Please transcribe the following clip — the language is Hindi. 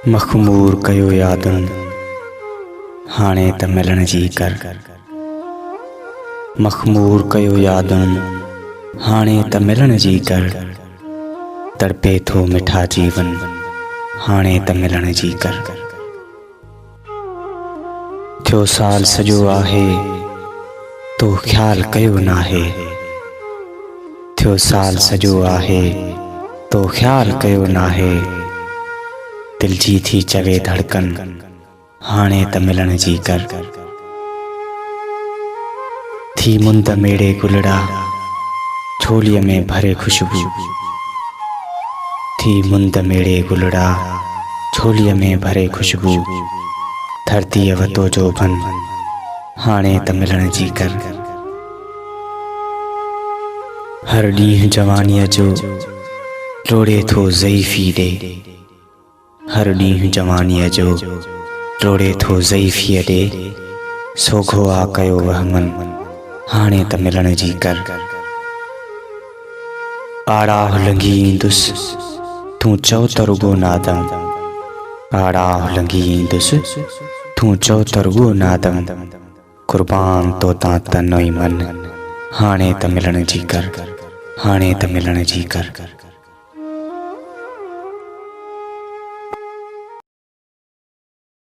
मखमूर कयो यादुन हाणे त मिलण जी कर। मखमूर कयो यादुन हाणे त मिलण जी कर। तड़पे थो मिठा जीवन हाणे त मिलण जी कर। थियो साल सॼो आहे तो ख़्याल कयो नाहे। थियो साल सॼो आहे तो ख़्याल कयो नाहे। दिल जी थी चवे धड़कन हाणे त मिलण जी कर। थी मुंद मेड़े गुलड़ा झोलीअ में भरे खुशबू। थी मुंद मेड़े गुलड़ा झोलीअ में भरे खुशबू। धरतीअ वतो जो बन हाणे त मिलण जी कर। हर ॾींहुं जवानीअ जो लोड़े थो ज़ईफ़ी ॾे। हर ॾींहुं जवानीअ जो लोड़े थो ज़ईफ़ीअ ॾे। सोघो आ कयो वहमन हाणे त मिलण जी कर। आड़ाह लंघी ईंदुसि तूं चओ त रुॻो नादम। आड़ाह लंघी ईंदुसि तूं चओ त रुॻो नादम। कुर्बान तो तां तन ऐं मन हाणे त मिलण जी कर। हाणे त मिलण जी कर।